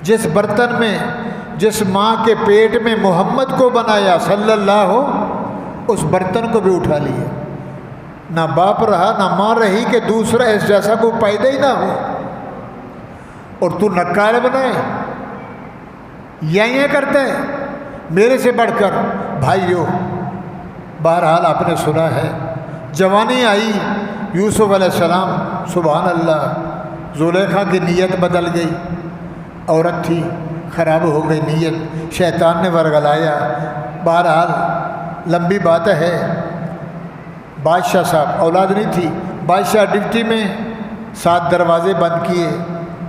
جس برتن میں جس ماں کے پیٹ میں محمد کو بنایا صلی اللہ ہو، اس برتن کو بھی اٹھا لیا۔ نہ باپ رہا نہ ماں رہی کہ دوسرا اس جیسا کو پیدا ہی نہ ہو، اور تو نکال بنائے، یہ کرتا ہے میرے سے بڑھ کر۔ بھائیو، بہرحال آپ نے سنا ہے، جوانی آئی یوسف علیہ السلام، سبحان اللہ، زلیخا کی نیت بدل گئی، عورت تھی، خراب ہو گئی نیت، شیطان نے ورگلایا۔ بہرحال لمبی بات ہے، بادشاہ صاحب اولاد نہیں تھی، بادشاہ ڈپٹی میں 7 دروازے بند کیے،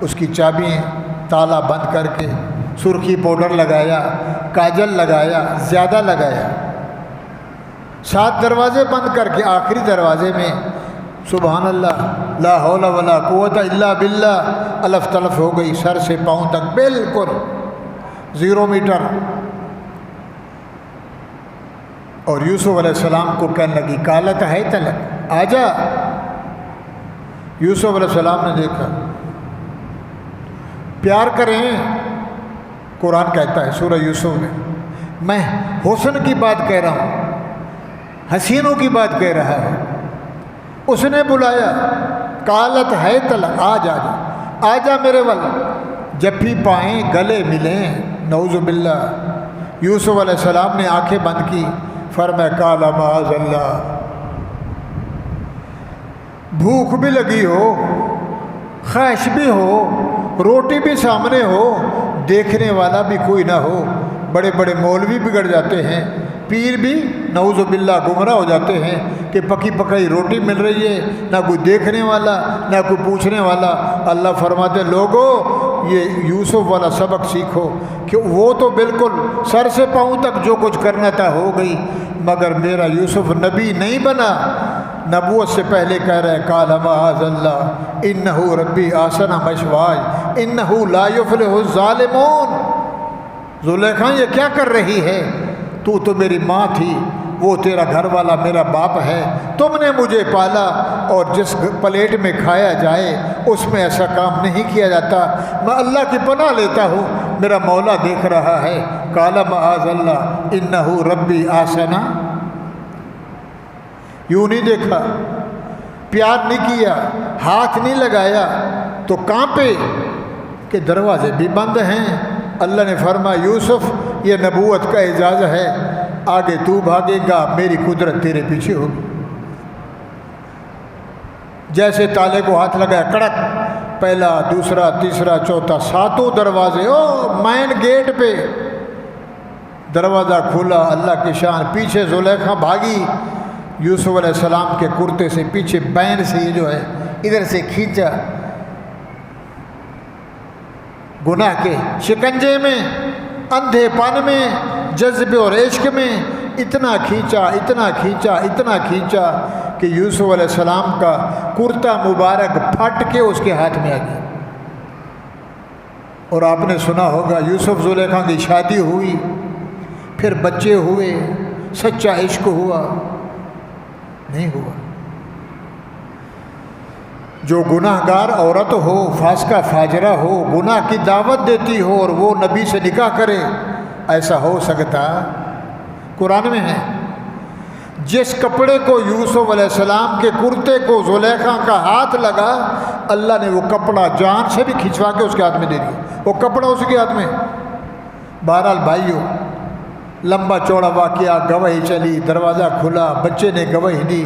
اس کی چابیاں تالا بند کر کے، سرخی پاؤڈر لگایا، کاجل لگایا، زیادہ لگایا، 7 دروازے بند کر کے آخری دروازے میں سبحان اللہ لا حول ولا قوت الا باللہ الف تلف ہو گئی، سر سے پاؤں تک بالکل 0 میٹر۔ اور یوسف علیہ السلام کو کہنے لگی کالت ہے تلک، آ جا۔ یوسف علیہ السلام نے دیکھا، پیار کریں، قرآن کہتا ہے سورہ یوسف میں حسن کی بات کہہ رہا ہوں، حسینوں کی بات کہہ رہا ہے۔ اس نے بلایا، کالت ہے تلک، آ جا آ جا میرے ول، جب بھی پائیں گلے ملیں، نعوذ باللہ۔ یوسف علیہ السلام نے آنکھیں بند کی، فرمایا قال معاذ اللہ، بھوک بھی لگی ہو، خواہش بھی ہو، روٹی بھی سامنے ہو، دیکھنے والا بھی کوئی نہ ہو۔ بڑے بڑے مولوی بگڑ جاتے ہیں، پیر بھی نعوذ باللہ گمراہ ہو جاتے ہیں کہ پکی پکائی روٹی مل رہی ہے، نہ کوئی دیکھنے والا نہ کوئی پوچھنے والا۔ اللہ فرماتے لوگو یہ یوسف والا سبق سیکھو کہ وہ تو بالکل سر سے پاؤں تک جو کچھ کرنا تھا ہو گئی، مگر میرا یوسف نبی نہیں بنا۔ نبوت سے پہلے کہہ رہے قال معاذ اللہ انہ ربی احسن مثوایا انہ لا یفلح الظالمون۔ زلیخا یہ کیا کر رہی ہے؟ تو میری ماں تھی، وہ تیرا گھر والا میرا باپ ہے، تم نے مجھے پالا، اور جس پلیٹ میں کھایا جائے اس میں ایسا کام نہیں کیا جاتا۔ میں اللہ کی پناہ لیتا ہوں، میرا مولا دیکھ رہا ہے۔ قال معاذ اللہ انہ ربی احسن، یوں نہیں دیکھا، پیار نہیں کیا، ہاتھ نہیں لگایا، تو کانپے کہ دروازے بھی بند ہیں۔ اللہ نے فرمایا یوسف یہ نبوت کا اعزاز ہے، آگے تو بھاگے گا، میری قدرت تیرے پیچھے ہوگی۔ جیسے تالے کو ہاتھ لگایا، کڑک، پہلا دوسرا تیسرا چوتھا 7 دروازے، مین گیٹ پہ دروازہ کھولا، اللہ کی شان۔ پیچھے زلیخا بھاگی، یوسف علیہ السلام کے کرتے سے پیچھے بین سے یہ جو ہے ادھر سے کھینچا، گناہ کے شکنجے میں، اندھے پن میں، جذبے اور عشق میں اتنا کھینچا اتنا کھینچا اتنا کھینچا کہ یوسف علیہ السلام کا کرتا مبارک پھٹ کے اس کے ہاتھ میں آ گیا۔ اور آپ نے سنا ہوگا یوسف زلیخا کی شادی ہوئی، پھر بچے ہوئے، سچا عشق ہوا؟ نہیں ہوا۔ جو گناہ گار عورت ہو، فاسقہ فاجرہ ہو، گناہ کی دعوت دیتی ہو اور وہ نبی سے نکاح کرے، ایسا ہو سکتا؟ قرآن میں ہے، جس کپڑے کو یوسف علیہ السلام کے کرتے کو زلیخا کا ہاتھ لگا، اللہ نے وہ کپڑا جان سے بھی کھنچوا کے اس کے ہاتھ میں دے دیا، وہ کپڑا اس کے ہاتھ میں۔ بہرحال بھائیو، لمبا چوڑا واقعہ، گواہی چلی، دروازہ کھلا، بچے نے گواہی دی،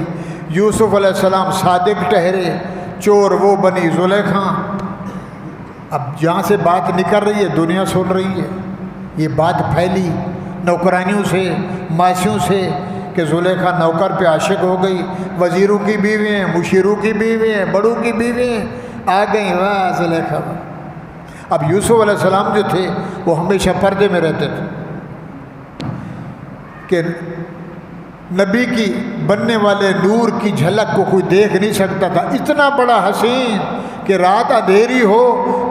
یوسف علیہ السلام صادق ٹھہرے، چور وہ بنی زلیخا۔ اب جہاں سے بات نکل رہی ہے دنیا سن رہی ہے، یہ بات پھیلی نوکرانیوں سے، ماسیوں سے کہ زلیخا نوکر پہ عاشق ہو گئی، وزیروں کی بیوییں، مشیروں کی بیوییں، بڑوں کی بیوییں آ گئیں، واہ زلیخا۔ اب یوسف علیہ السلام جو تھے وہ ہمیشہ پردے میں رہتے تھے کہ نبی کی بننے والے نور کی جھلک کو کوئی دیکھ نہیں سکتا تھا، اتنا بڑا حسین کہ رات اندھیری ہو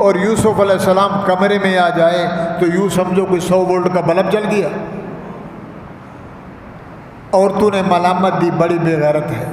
اور یوسف علیہ السلام کمرے میں آ جائے تو یوں سمجھو کوئی 100 وولٹ کا بلب جل گیا۔ عورتوں نے ملامت دی، بڑی بے غیرت ہے،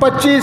25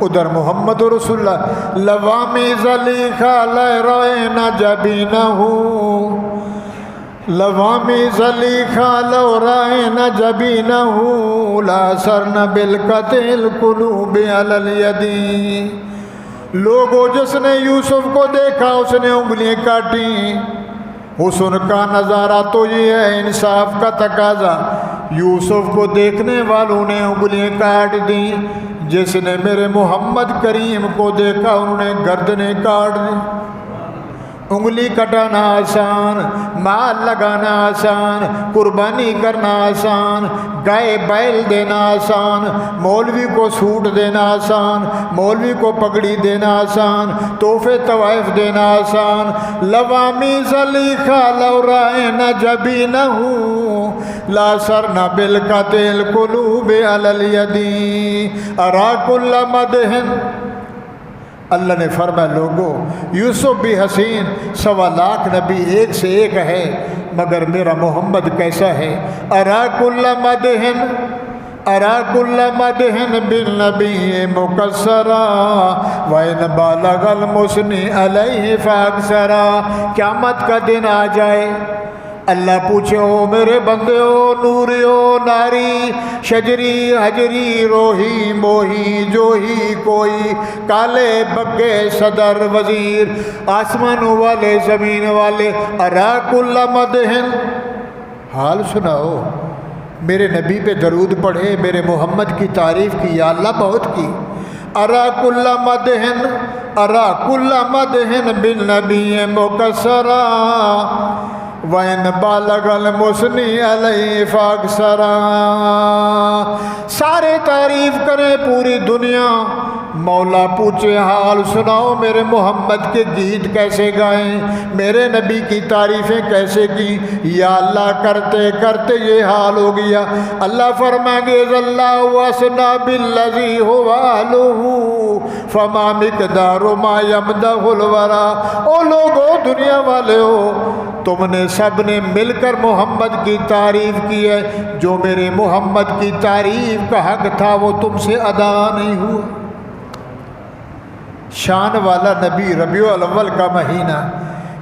ادھر محمد رسول اللہ لوامی زلیخا لہرائن جبینہو لوامی زلیخا لہرائن جبینہو لا سرن بالقتل قلوب علی الیدی لوگوں جس نے یوسف کو دیکھا اس نے انگلیاں کاٹی حسن کا نظارہ تو یہ ہے انصاف کا تقاضا یوسف کو دیکھنے والوں نے انگلیاں کاٹ دیں جس نے میرے محمد کریم کو دیکھا انہوں نے گردنیں کاٹ دیں انگلی کٹانا آسان مال لگانا آسان قربانی کرنا آسان گائے بیل دینا آسان مولوی کو سوٹ دینا آسان مولوی کو پگڑی دینا آسان تحفے طوائف دینا آسان لوامی زلیخا لورائن جبینہو لا سرنا بالقتل قلوب علی الیدی اراک اللہ مدہن اللہ نے فرمایا لوگو یوسف بھی حسین 1.25 لاکھ نبی ایک سے ایک ہے مگر میرا محمد کیسا ہے اراک اللہ مدہن بالنبی مکسرا وَإِنْ بَالَغَ الْمُسْنِ عَلَيْهِ فَأَكْثَرا قیامت کا دن آ جائے اللہ پوچھے او میرے بندے او نوری او ناری شجری حجری روحی موہی جوہی کوئی کالے بگے صدر وزیر آسمان والے زمین والے اراک اللہ مدہن حال سناؤ میرے نبی پہ درود پڑھے میرے محمد کی تعریف کی یا اللہ بہت کی اراک اللہ مدہن بالنبی مکسرا وَإِنْ بَالَغَ الْمُسْنِ عَلَيْهِ فَأَكْثَرا سارے تعریف کریں پوری دنیا مولا پوچھے حال سناؤ میرے محمد کے گیت کیسے گائیں میرے نبی کی تعریفیں کیسے کی یا اللہ کرتے کرتے یہ حال ہو گیا اللہ فرمائیں گے اللہ وَاسْنَا بِالَّذِي هُوَ أَهْلُهُ فَمَا مِقْدَارُ مَا يَمْدَحُ الْوَرَى او لوگو دنیا والے ہو تم نے سب نے مل کر محمد کی تعریف کی ہے جو میرے محمد کی تعریف کا حق تھا وہ تم سے ادا نہیں ہوا شان والا نبی ربیع الاول کا مہینہ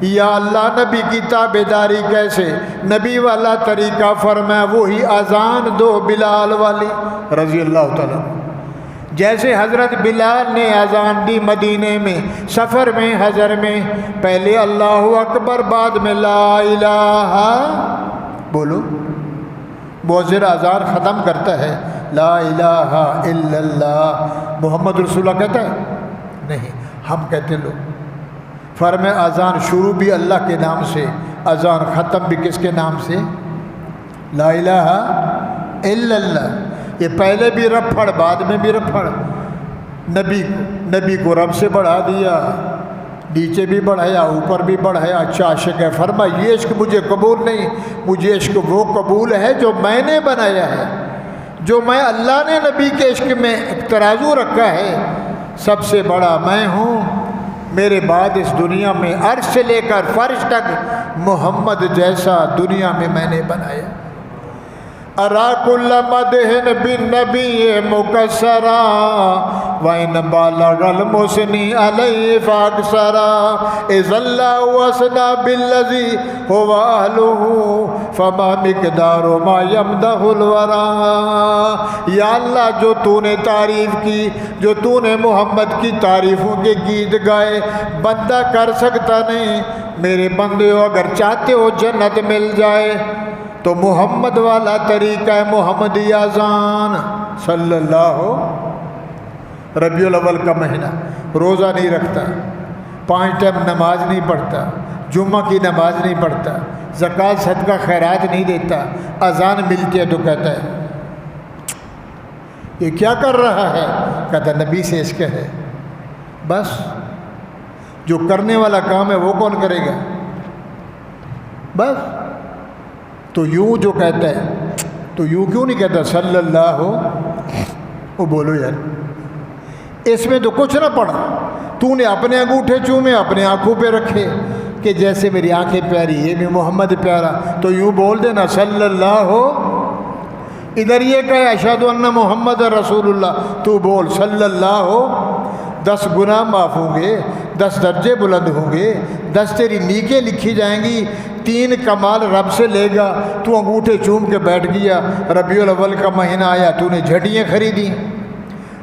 یا اللہ نبی کی تابعداری کیسے نبی والا طریقہ فرمایا وہی اذان دو بلال والی رضی اللہ تعالیٰ جیسے حضرت بلال نے اذان دی مدینے میں سفر میں حضر میں پہلے اللہ اکبر بعد میں لا الہ بولو مؤذن اذان ختم کرتا ہے لا الہ الا اللہ محمد رسول اللہ کہتا ہے نہیں ہم کہتے لو فرمایا اذان شروع بھی اللہ کے نام سے اذان ختم بھی کس کے نام سے لا الہ الا اللہ یہ پہلے بھی رفڑ بعد میں بھی رفڑ نبی کو رب سے بڑھا دیا نیچے بھی بڑھایا اوپر بھی بڑھایا اچھا عاشق ہے فرمایا یہ عشق مجھے قبول نہیں مجھے عشق وہ قبول ہے جو میں نے بنایا ہے جو میں اللہ نے نبی کے عشق میں ترازو رکھا ہے سب سے بڑا میں ہوں میرے بعد اس دنیا میں عرش سے لے کر فرش تک محمد جیسا دنیا میں نے بنایا اراک اللہ مدہن بالنبی مکسرا وَإِنْ بَالَغَ الْمُسْنِ عَلَيْهِ فَأَكْثَرا اِذَا اللَّهُ وَاسْنَا بِالَّذِي هُوَ أَهْلُهُ فَمَا مِقْدَارُ مَا يَمْدَحُ الْوَرَى یا اللہ جو تو نے تعریف کی جو تو نے محمد کی تعریفوں کے گیت گائے بندہ کر سکتا نہیں میرے بندے ہو اگر چاہتے ہو جنت مل جائے تو محمد والا طریقہ ہے محمدی اذان صلی اللہ ربیع الاول کا مہینہ روزہ نہیں رکھتا 5 ٹائم نماز نہیں پڑھتا جمعہ کی نماز نہیں پڑھتا زکوٰۃ صدقہ خیرات نہیں دیتا اذان ملتی ہے تو کہتا ہے یہ کیا کر رہا ہے کہتا نبی سے عشق ہے بس جو کرنے والا کام ہے وہ کون کرے گا بس تو یوں جو کہتا ہے تو یوں کیوں نہیں کہتا صلی اللہ وہ بولو یار اس میں تو کچھ نہ پڑا تو نے اپنے انگوٹھے چومے اپنے آنکھوں پہ رکھے کہ جیسے میری آنکھیں پیاری یہ بھی محمد پیارا تو یوں بول دینا صلی اللہ ادھر یہ کہے اشہد ان محمد رسول اللہ، تو بول صلی اللہ ہو، 10 گناہ معاف ہوں گے، 10 درجے بلند ہوں گے، 10 تیری نیکیں لکھی جائیں گی، 3 کمال رب سے لے گا۔ تو انگوٹھے چوم کے بیٹھ گیا، ربیع الاول کا مہینہ آیا تو نے جھڑیاں خریدی،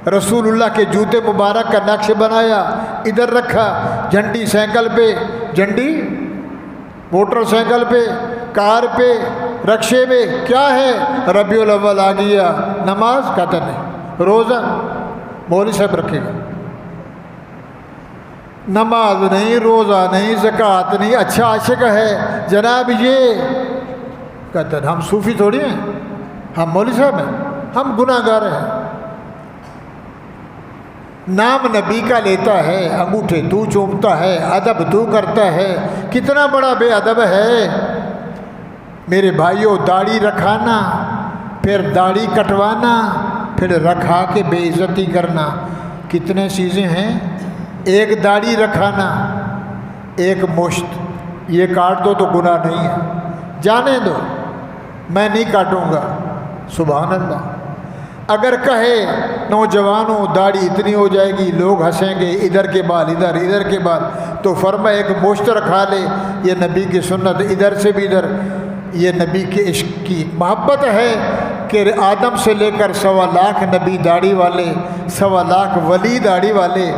رسول اللہ کے جوتے مبارک کا نقش بنایا، ادھر رکھا، جھنڈی سائیکل پہ، جھنڈی موٹر سائیکل پہ، کار پہ، رکشے میں، کیا ہے؟ ربیع الاول آ گیا، نماز کہتا نہیں، روزہ مولوی صاحب رکھے گا، نماز نہیں، روزہ نہیں، زکوٰۃ نہیں، اچھا عاشق ہے جناب یہ، کہتا ہے ہم صوفی تھوڑی ہیں، ہم مولوی صاحب ہیں، ہم گناہ گار ہیں۔ نام نبی کا لیتا ہے، انگوٹھے تو چومتا ہے، ادب تو کرتا ہے، کتنا بڑا بے ادب ہے میرے بھائیوں۔ داڑھی رکھانا، پھر داڑھی کٹوانا، پھر رکھا کے بے عزتی کرنا، کتنے چیزیں ہیں۔ ایک داڑھی رکھانا، ایک مشت، یہ کاٹ دو تو گناہ نہیں ہے، جانے دو میں نہیں کاٹوں گا، سبحان اللہ۔ اگر کہے نوجوانوں داڑھی اتنی ہو جائے گی لوگ ہنسیں گے، ادھر کے بال ادھر، ادھر کے بال، تو فرمایا ایک مشت رکھا لے، یہ نبی کی سنت، ادھر سے بھی ادھر، یہ نبی کے عشق کی محبت ہے کہ آدم سے لے کر 1.25 لاکھ نبی داڑھی والے، 1.25 لاکھ ولی داڑھی والے،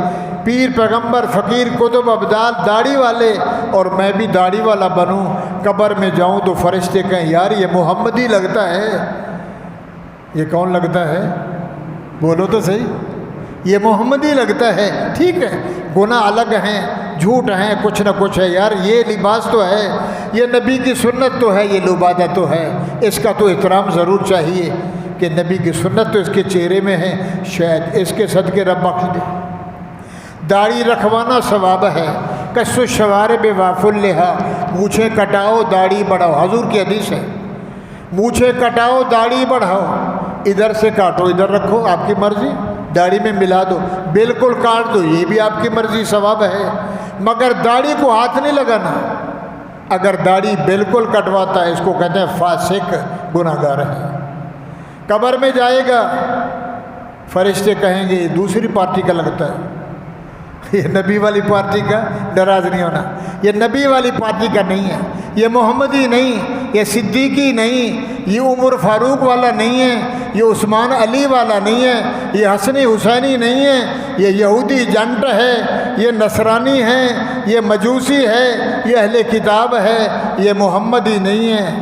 پیر پیغمبر فقیر کتب ابدال داڑھی والے، اور میں بھی داڑھی والا بنوں، قبر میں جاؤں تو فرشتے کہیں یار یہ محمدی لگتا ہے۔ یہ کون لگتا ہے؟ بولو تو صحیح، یہ محمدی لگتا ہے۔ ٹھیک ہے، گناہ الگ ہیں، جھوٹ ہیں، کچھ نہ کچھ ہے یار، یہ لباس تو ہے، یہ نبی کی سنت تو ہے، یہ لبادہ تو ہے، اس کا تو احترام ضرور چاہیے کہ نبی کی سنت تو اس کے چہرے میں ہے، شاید اس کے صدقے رب بخش دے۔ داڑھی رکھوانا ثواب ہے، کس الشوارب واف اللحیٰ، مونچھیں کٹاؤ داڑھی بڑھاؤ، حضور کی حدیث ہے، مونچھیں کٹاؤ داڑھی بڑھاؤ، ادھر سے کاٹو ادھر رکھو آپ کی مرضی، داڑھی میں ملا دو، بالکل کاٹ دو یہ بھی آپ کی مرضی، ثواب ہے، مگر داڑھی کو ہاتھ نہیں لگانا۔ اگر داڑھی بالکل کٹواتا ہے اس کو کہتے ہیں فاسق، گناہ گار ہے۔ قبر میں جائے گا، فرشتے کہیں گے یہ دوسری پارٹی کا لگتا ہے، یہ نبی والی پارٹی کا، ناراض نہیں ہونا، یہ نبی والی پارٹی کا نہیں ہے، یہ محمدی نہیں، یہ صدیقی نہیں، یہ عمر فاروق والا نہیں ہے، یہ عثمان علی والا نہیں ہے، یہ حسنی حسینی نہیں ہے، یہ یہودی جنٹ ہے، یہ نصرانی ہے، یہ مجوسی ہے، یہ اہل کتاب ہے، یہ محمدی نہیں ہے،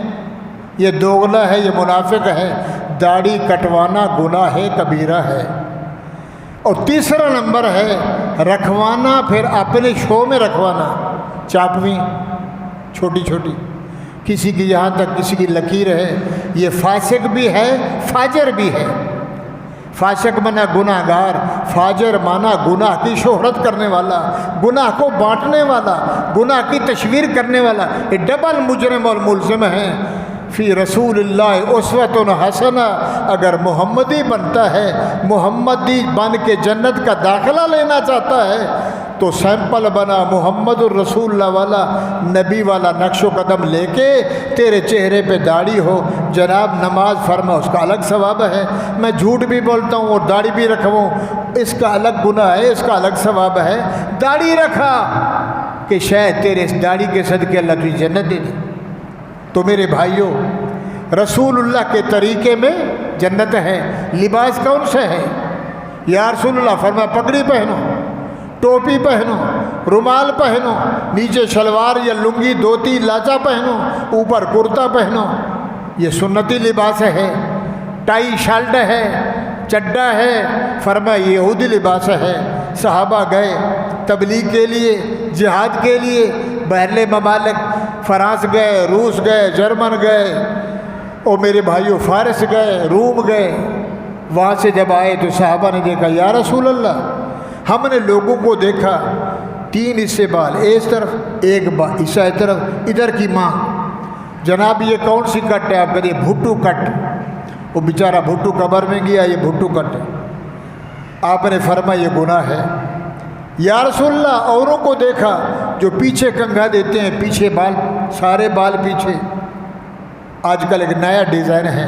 یہ دوغلا ہے، یہ منافق ہے۔ داڑھی کٹوانا گناہ ہے، کبیرہ ہے۔ اور تیسرا نمبر ہے رکھوانا، پھر اپنے شو میں رکھوانا، چاپویں چھوٹی چھوٹی، کسی کی یہاں تک کسی کی لکیر ہے، یہ فاسق بھی ہے، فاجر بھی ہے۔ فاسق مانا گناہ گار، فاجر مانا گناہ کی شہرت کرنے والا، گناہ کو بانٹنے والا، گناہ کی تشویر کرنے والا، یہ ڈبل مجرم اور ملزم ہیں۔ فی رسول اللہ اسوۃ حسنہ، اگر محمدی بنتا ہے، محمدی بن کے جنت کا داخلہ لینا چاہتا ہے تو سیمپل بنا محمد الرسول اللہ والا، نبی والا نقش و قدم لے کے، تیرے چہرے پہ داڑھی ہو، جناب نماز فرما، اس کا الگ ثواب ہے، میں جھوٹ بھی بولتا ہوں اور داڑھی بھی رکھواؤں، اس کا الگ گناہ ہے، اس کا الگ ثواب ہے۔ داڑھی رکھا کہ شاید تیرے اس داڑھی کے صدقے اللہ کی جنت دے دے۔ تو میرے بھائیوں، رسول اللہ کے طریقے میں جنت ہے۔ لباس کون سا ہے؟ یا رسول اللہ فرمایا پگڑی پہنو، ٹوپی پہنو، رومال پہنو، نیچے شلوار یا لنگی دھوتی لاچا پہنو، اوپر کرتا پہنو، یہ سنتی لباس ہے۔ ٹائی شرٹ ہے، چڈا ہے، فرمایا یہ یہودی لباس ہے۔ صحابہ گئے تبلیغ کے لیے، جہاد کے لیے، بحرلے ممالک، فرانس گئے، روس گئے، جرمن گئے، اور میرے بھائیوں فارس گئے، روم گئے۔ وہاں سے جب آئے تو صحابہ نے دیکھا یا رسول اللہ، ہم نے لوگوں کو دیکھا 3 حصے بال، ایک طرف ایک حصہ طرف، ادھر کی ماں، جناب یہ کون سی کٹ ہے؟ آپ کہتے ہیں بھٹو کٹ، وہ بیچارہ بھٹو قبر میں گیا، یہ بھٹو کٹ ہے۔ آپ نے فرمایا یہ گناہ ہے۔ یا رسول اللہ اوروں کو دیکھا جو پیچھے کنگھا دیتے ہیں، پیچھے بال، سارے بال پیچھے۔ آج کل ایک نیا ڈیزائن ہے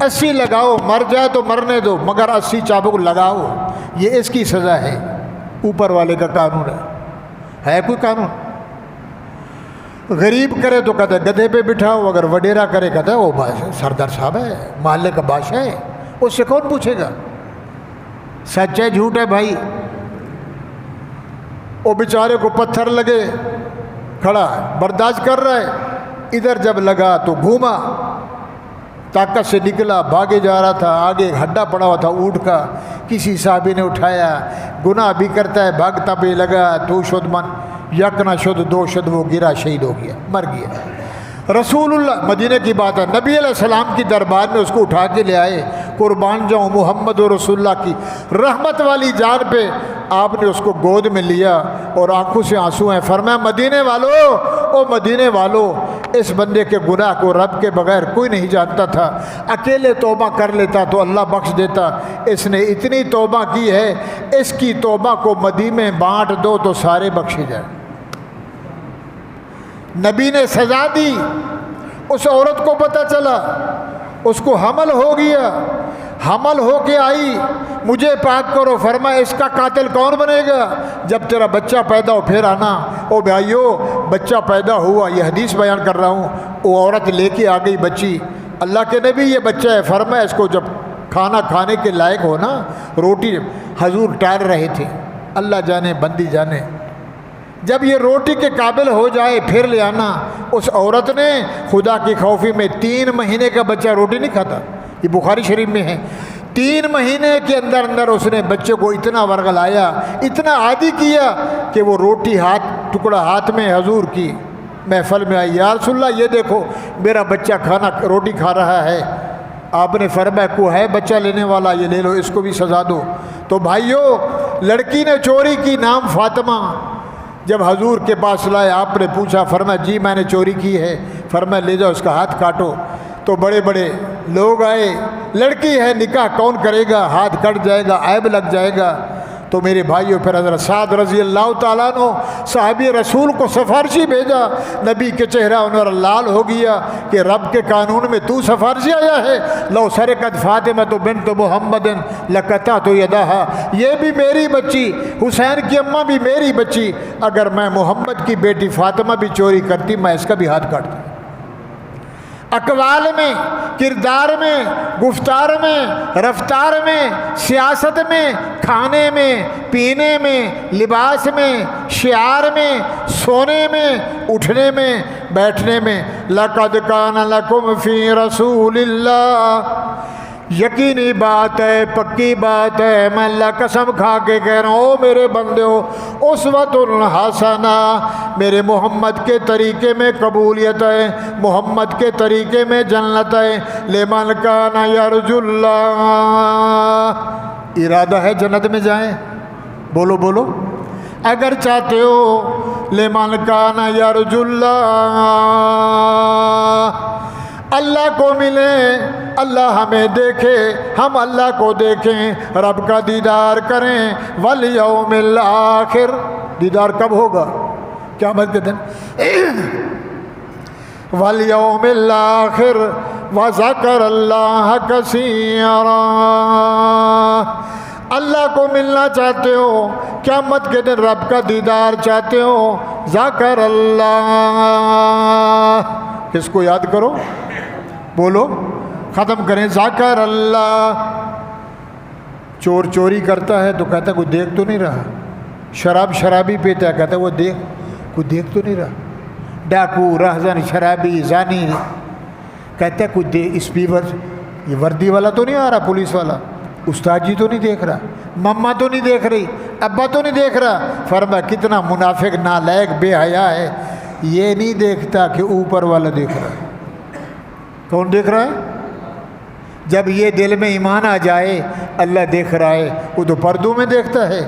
80 لگاؤ، مر جائے تو مرنے دو، مگر 80 چابک لگاؤ، یہ اس کی سزا ہے۔ اوپر والے کا قانون ہے کوئی قانون؟ غریب کرے تو کہتا ہے گدھے پہ بٹھاؤ، اگر وڈیرا کرے کہتا ہے وہ سردار صاحب ہے، محلے کا بادشاہ ہے، اس سے کون پوچھے گا؟ سچ ہے جھوٹ ہے بھائی؟ وہ بیچارے کو پتھر لگے، کھڑا ہے برداشت کر رہا ہے، ادھر جب لگا تو گھوما، طاقت سے نکلا، بھاگے جا رہا تھا، آگے ایک ہڈا پڑا ہوا تھا اونٹ کا، کسی صحابی نے اٹھایا، گناہ بھی کرتا ہے، بھاگتا بھی لگا، تو شد من یک نہ شد دو شد، وہ گرا، شہید ہو گیا، مر گیا۔ رسول اللہ، مدینہ کی بات ہے، نبی علیہ السلام کی دربار میں اس کو اٹھا کے لے آئے، قربان جاؤں محمد و رسول اللہ کی رحمت والی جان پہ، آپ نے اس کو گود میں لیا اور آنکھوں سے آنسو ہیں، فرمایا مدینے والو، او مدینے والو، اس بندے کے گناہ کو رب کے بغیر کوئی نہیں جانتا تھا، اکیلے توبہ کر لیتا تو اللہ بخش دیتا، اس نے اتنی توبہ کی ہے، اس کی توبہ کو مدینے میں بانٹ دو تو سارے بخشے جائیں۔ نبی نے سزا دی، اس عورت کو پتہ چلا، اس کو حمل ہو گیا، حمل ہو کے آئی، مجھے پاک کرو، فرمایا اس کا قاتل کون بنے گا؟ جب تیرا بچہ پیدا ہو پھر آنا۔ او بھائیو، بچہ پیدا ہوا، یہ حدیث بیان کر رہا ہوں، وہ عورت لے کے آ گئی بچی، اللہ کے نبی یہ بچہ ہے، فرمایا اس کو جب کھانا کھانے کے لائق ہو نا، روٹی حضور ٹال رہے تھے، اللہ جانے بندی جانے، جب یہ روٹی کے قابل ہو جائے پھر لے آنا۔ اس عورت نے خدا کی خوفی میں 3 مہینے کا بچہ روٹی نہیں کھاتا، یہ بخاری شریف میں ہے، 3 مہینے کے اندر اندر اس نے بچے کو اتنا ورغلایا، اتنا عادی کیا کہ وہ روٹی ٹکڑا ہاتھ میں حضور کی محفل میں آئی، یا رسول اللہ یہ دیکھو میرا بچہ روٹی کھا رہا ہے۔ آپ نے فرمایا کو ہے بچہ لینے والا، یہ لے لو، اس کو بھی سزا دو۔ تو بھائیو، لڑکی نے چوری کی، نام فاطمہ، جب حضور کے پاس لائے، آپ نے پوچھا، فرمایا جی میں نے چوری کی ہے، فرمایا لے جاؤ اس کا ہاتھ کاٹو۔ تو بڑے بڑے لوگ آئے، لڑکی ہے، نکاح کون کرے گا، ہاتھ کٹ جائے گا، عیب لگ جائے گا۔ تو میرے بھائیوں، پھر حضرت سعد رضی اللہ تعالیٰ عنہ صحابی رسول کو سفارشی بھیجا، نبی کے چہرہ انور لال ہو گیا کہ رب کے قانون میں تو سفارشی آیا ہے، لو سرقت فاطمہ بنت محمد لقطعت یدہا، یہ بھی میری بچی، حسین کی اماں بھی میری بچی، اگر میں محمد کی بیٹی فاطمہ بھی چوری کرتی میں اس کا بھی ہاتھ کاٹتی۔ اقوال میں، کردار میں، گفتار میں، رفتار میں، سیاست میں، کھانے میں، پینے میں، لباس میں، شعار میں، سونے میں، اٹھنے میں، بیٹھنے میں، لَقَدْ كَانَ لَكُمْ فِي رَسُولِ اللَّهِ، یقینی بات ہے، پکی بات ہے، میں اللہ قسم کھا کے کہہ رہا ہوں، او میرے بندے ہو، اسوۃ حسنہ، میرے محمد کے طریقے میں قبولیت ہے، محمد کے طریقے میں جنت ہے، لمن کان یرجو اللہ، ارادہ ہے جنت میں جائیں، بولو بولو، اگر چاہتے ہو، لمن کان یرجو اللہ، اللہ کو ملیں، اللہ ہمیں دیکھے، ہم اللہ کو دیکھیں، رب کا دیدار کریں، والیوم الآخر، دیدار کب ہوگا؟ قیامت کے دن، والیوم الآخر وذکر اللہ کثیرا، اللہ کو ملنا چاہتے ہو، قیامت کے دن رب کا دیدار چاہتے ہو، ذکر اللہ، کس کو یاد کرو؟ بولو، ختم کریں، ذکر اللہ۔ چور چوری کرتا ہے تو کہتا ہے کوئی دیکھ تو نہیں رہا، شرابی پیتا ہے، کہتا ہے وہ کوئی دیکھ تو نہیں رہا، ڈاکو، رہزن، شرابی، زانی، کہتا ہے کوئی اسپیور، یہ وردی والا تو نہیں آ رہا، پولیس والا، استاد جی تو نہیں دیکھ رہا، مما تو نہیں دیکھ رہی، ابا تو نہیں دیکھ رہا۔ فرمایا کتنا منافق، نالائق، بے حیا ہے، یہ نہیں دیکھتا کہ اوپر والا دیکھ رہا ہے۔ کون دیکھ رہا ہے؟ جب یہ دل میں ایمان آ جائے اللہ دیکھ رہا ہے، وہ تو پردوں میں دیکھتا ہے،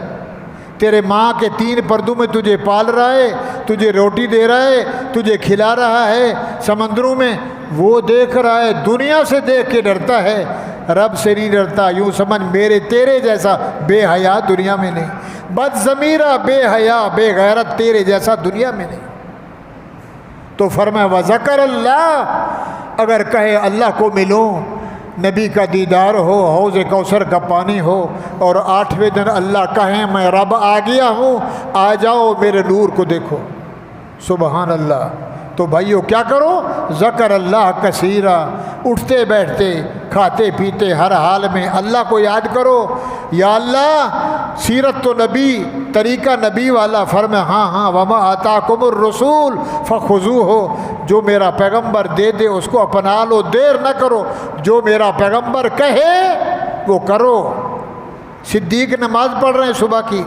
تیرے ماں کے 3 پردوں میں تجھے پال رہا ہے، تجھے روٹی دے رہا ہے، تجھے کھلا رہا ہے، سمندروں میں وہ دیکھ رہا ہے، دنیا سے دیکھ کے ڈرتا ہے، رب سے نہیں ڈرتا۔ یوں سمجھ میرے تیرے جیسا بے حیا دنیا میں نہیں، بد ضمیرہ، بے حیا، بے غیرت تیرے جیسا دنیا میں نہیں۔ تو فرمایا وذکر اللہ، اگر کہے اللہ کو ملوں، نبی کا دیدار ہو، حوض کوثر کا پانی ہو، اور 8ویں دن اللہ کہیں میں رب آ گیا ہوں، آ جاؤ میرے نور کو دیکھو۔ سبحان اللہ۔ تو بھائیو کیا کرو؟ ذکر اللہ کثیرا، اٹھتے بیٹھتے کھاتے پیتے ہر حال میں اللہ کو یاد کرو۔ یا اللہ، سیرت تو نبی، طریقہ نبی والا، فرمائے ہاں ہاں وما آتاکم الرسول فخذوہ، جو میرا پیغمبر دے دے اس کو اپنا لو، دیر نہ کرو، جو میرا پیغمبر کہے وہ کرو۔ صدیق نماز پڑھ رہے ہیں صبح کی،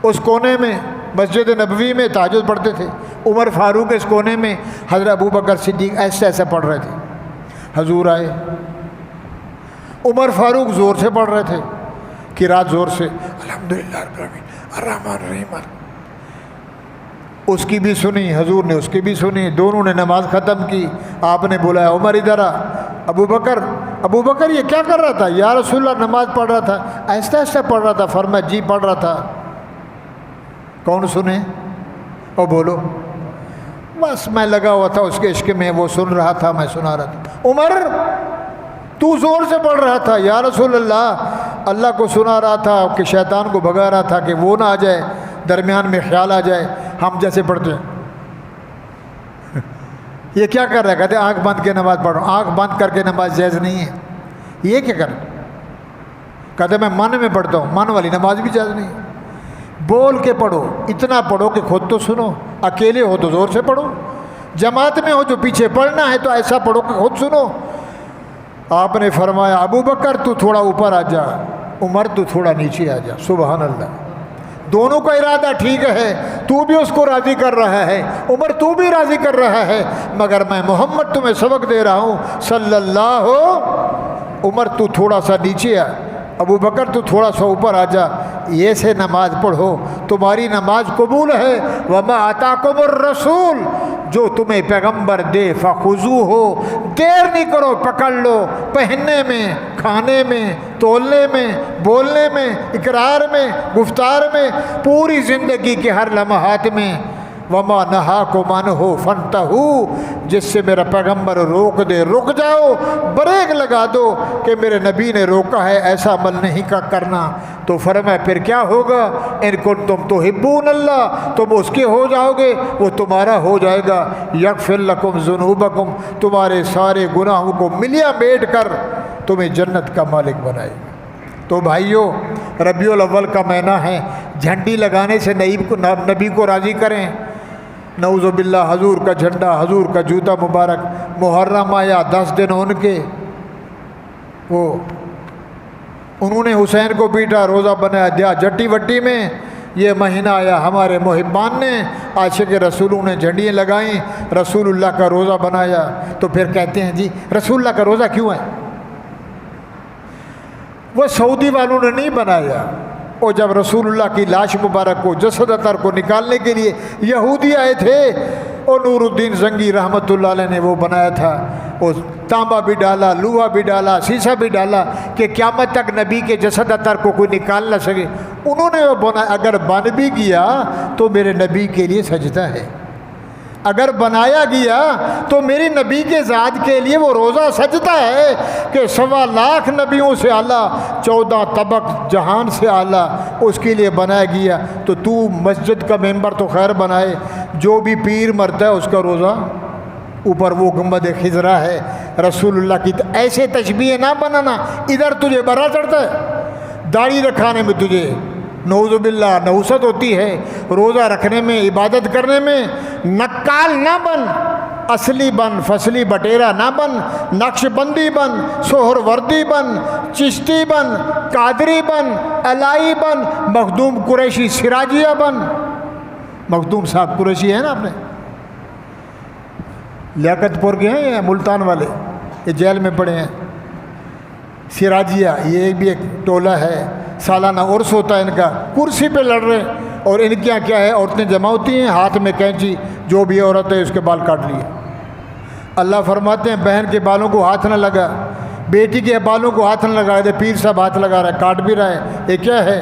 اس کونے میں مسجد نبوی میں تہجد پڑھتے تھے۔ عمر فاروق اس کونے میں، حضرت ابوبکر صدیق ایسے ایسے پڑھ رہے تھے۔ حضور آئے، عمر فاروق زور سے پڑھ رہے تھے کہ رات زور سے الحمدللہ رب العالمین الرحمن الرحیم، اس کی بھی سنی، حضور نے اس کی بھی سنی، دونوں نے نماز ختم کی۔ آپ نے بلایا عمر ادھر آ۔ ابو بکر یہ کیا کر رہا تھا؟ یا رسول اللہ نماز پڑھ رہا تھا، آہستہ آہستہ پڑھ رہا تھا۔ فرمایا جی پڑھ رہا تھا۔ کون سنے؟ اور بولو۔ بس میں لگا ہوا تھا اس کے عشق میں، وہ سن رہا تھا، میں سنا رہا تھا۔ عمر تو زور سے پڑھ رہا تھا۔ یا رسول اللہ، اللہ کو سنا رہا تھا کہ شیطان کو بھگا رہا تھا کہ وہ نہ آ جائے، درمیان میں خیال آ جائے ہم جیسے پڑھتے ہیں۔ یہ کیا کر رہا ہے؟ کہتے آنکھ بند کے نماز پڑھ رہا ہوں۔ آنکھ بند کر کے نماز جائز نہیں ہے۔ یہ کیا کر رہا ہے؟ کہتے میں من میں پڑھتا ہوں، من والی نماز بھی جائز نہیں ہے۔ بول کے پڑھو، اتنا پڑھو کہ خود تو سنو۔ اکیلے ہو تو زور سے پڑھو، جماعت میں ہو جو پیچھے پڑھنا ہے تو ایسا پڑھو کہ خود سنو۔ آپ نے فرمایا ابو بکر تو تھوڑا اوپر آ جا، عمر تو تھوڑا نیچے آ جا۔ سبحان اللہ۔ دونوں کا ارادہ ٹھیک ہے، تو بھی اس کو راضی کر رہا ہے، عمر تو بھی راضی کر رہا ہے، مگر میں محمد تمہیں سبق دے رہا ہوں صلی اللہ ہو۔ عمر تو تھوڑا سا نیچے آ، ابو بکر تو تھوڑا سا اوپر آ جا، یہ سے نماز پڑھو، تمہاری نماز قبول ہے۔ وما آتاکم الرسول، جو تمہیں پیغمبر دے فخذوہ، دیر نہیں کرو، پکڑ لو، پہننے میں، کھانے میں، تولنے میں، بولنے میں، اقرار میں، گفتار میں، پوری زندگی کے ہر لمحات میں۔ وما نہاکم عنہ فانتہوا، جس سے میرا پیغمبر روک دے رک جاؤ، بریک لگا دو کہ میرے نبی نے روکا ہے، ایسا عمل نہیں کرنا۔ تو فرمایا پھر کیا ہوگا؟ ان کنتم تحبون اللہ، تم اس کے ہو جاؤ گے، وہ تمہارا ہو جائے گا۔ یغفر لکم ذنوبکم، تمہارے سارے گناہوں کو ملیا بیٹھ کر تمہیں جنت کا مالک بنائے گا۔ تو بھائیو، ربیع الاول کا مہینہ ہے، جھنڈی لگانے سے نبی کو راضی کریں۔ نعوذ باللہ، حضور کا جھنڈا، حضور کا جوتا مبارک۔ محرم آیا، 10 دن ان کے، وہ انہوں نے حسین کو پیٹا، روزہ بنایا دیا جٹی وٹی میں۔ یہ مہینہ آیا، ہمارے محبان نے، عاشق رسولوں نے جھنڈیاں لگائیں، رسول اللہ کا روزہ بنایا۔ تو پھر کہتے ہیں جی رسول اللہ کا روزہ کیوں ہے؟ وہ سعودی والوں نے نہیں بنایا، اور جب رسول اللہ کی لاش مبارک کو، جسد اطہر کو نکالنے کے لیے یہودی آئے تھے، اور نور الدین زنگی رحمۃ اللہ علیہ نے وہ بنایا تھا، وہ تانبا بھی ڈالا، لوہا بھی ڈالا، سیسا بھی ڈالا کہ قیامت تک نبی کے جسد اطہر کو کوئی نکال نہ سکے۔ انہوں نے وہ بنایا۔ اگر بن بھی گیا تو میرے نبی کے لیے سجدہ ہے، اگر بنایا گیا تو میری نبی کے ذات کے لیے وہ روزہ سجدہ ہے کہ 1.25 لاکھ نبیوں سے اعلیٰ، 14 طبق جہان سے اعلیٰ اس کے لیے بنایا گیا۔ تو مسجد کا ممبر تو خیر بنائے، جو بھی پیر مرتا ہے اس کا روزہ اوپر وہ گنبد خضرا ہے رسول اللہ کی۔ ایسے تشبیہ نہ بنانا، ادھر تجھے برا چڑھتا ہے، داڑھی رکھانے میں تجھے نعوذ باللہ نحوست ہوتی ہے، روزہ رکھنے میں، عبادت کرنے میں نکال نہ بن، اصلی بن، فصلی بٹیرا نہ بن، نقش بندی بن، سہر وردی بن، چشتی بن، قادری بن، علائی بن، مخدوم قریشی سراجیہ بن۔ مخدوم صاحب قریشی ہے نا، آپ نے لیاقت پور کے ہیں یا ملتان والے؟ یہ جیل میں پڑے ہیں۔ سراجیہ یہ بھی ایک ٹولہ ہے، سالانہ عرس ہوتا ہے ان کا، کرسی پہ لڑ رہے، اور ان کے یہاں کیا ہے، عورتیں جمع ہوتی ہیں، ہاتھ میں کینچی، جو بھی عورت ہے اس کے بال کاٹ لیے۔ اللہ فرماتے ہیں بہن کے بالوں کو ہاتھ نہ لگا، بیٹی کے بالوں کو ہاتھ نہ لگا دے، پیر صاحب ہاتھ لگا رہا ہے، کاٹ بھی رہا ہے، یہ کیا ہے؟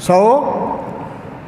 100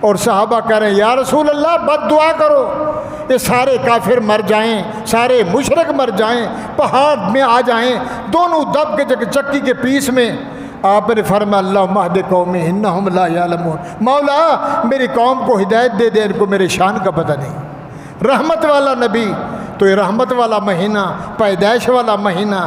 اور صحابہ کہہ رہے ہیں یا رسول اللہ بد دعا کرو، یہ سارے کافر مر جائیں، سارے مشرک مر جائیں، پہاڑ میں آ جائیں، دونوں دب کے چکی کے پیس میں۔ آپ نے فرمایا اللہم اہد قومی انہم لا یعلمون، مولا میری قوم کو ہدایت دے دے، ان کو میرے شان کا پتہ نہیں۔ رحمت والا نبی، تو یہ رحمت والا مہینہ، پیدائش والا مہینہ،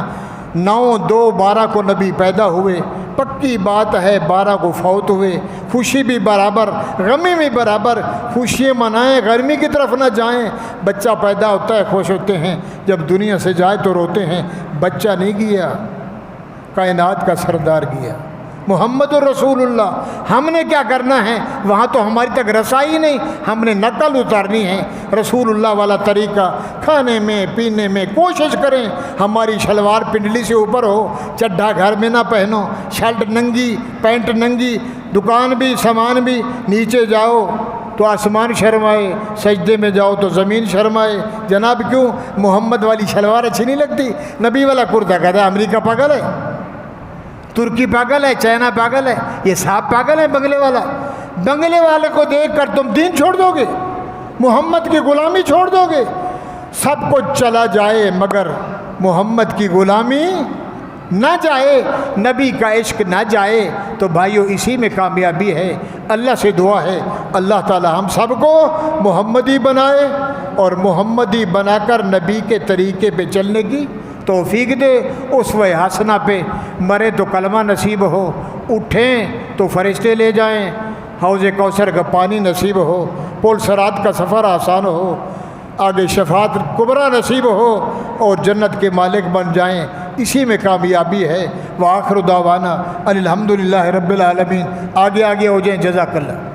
9/2/12 کو نبی پیدا ہوئے، پکی بات ہے 12 کو فوت ہوئے۔ خوشی بھی برابر، غمی بھی برابر، خوشیاں منائیں، گرمی کی طرف نہ جائیں۔ بچہ پیدا ہوتا ہے خوش ہوتے ہیں، جب دنیا سے جائے تو روتے ہیں۔ بچہ نہیں گیا، کائنات کا سردار گیا، محمد الرسول اللہ۔ ہم نے کیا کرنا ہے؟ وہاں تو ہماری تک رسائی نہیں، ہم نے نقل اتارنی ہے رسول اللہ والا طریقہ۔ کھانے میں پینے میں کوشش کریں ہماری شلوار پنڈلی سے اوپر ہو، چڈھا گھر میں نہ پہنو، شرٹ ننگی، پینٹ ننگی، دکان بھی سامان بھی، نیچے جاؤ تو آسمان شرمائے، سجدے میں جاؤ تو زمین شرمائے۔ جناب کیوں؟ محمد والی شلوار اچھی نہیں لگتی؟ نبی والا کرتا کہتا ہے امریکہ پاگل ہے، ترکی پاگل ہے، چائنا پاگل ہے، یہ صاحب پاگل ہے بنگلے والا۔ بنگلے والے کو دیکھ کر تم دین چھوڑ دو گے، محمد کی غلامی چھوڑ دو گے؟ سب کچھ چلا جائے مگر محمد کی غلامی نہ جائے، نبی کا عشق نہ جائے۔ تو بھائیو اسی میں کامیابی ہے۔ اللہ سے دعا ہے اللہ تعالی ہم سب کو محمدی بنائے اور محمدی بنا کر نبی کے طریقے پہ چلنے کی توفیق دے۔ اسوہ حسنہ پہ مرے تو کلمہ نصیب ہو، اٹھیں تو فرشتے لے جائیں، حوض کوثر کا پانی نصیب ہو، پل صراط کا سفر آسان ہو، آگے شفاعت کبریٰ نصیب ہو اور جنت کے مالک بن جائیں۔ اسی میں کامیابی ہے۔ وآخر دعوانا الحمدللہ رب العالمین۔ آگے ہو جائیں، جزاک اللہ۔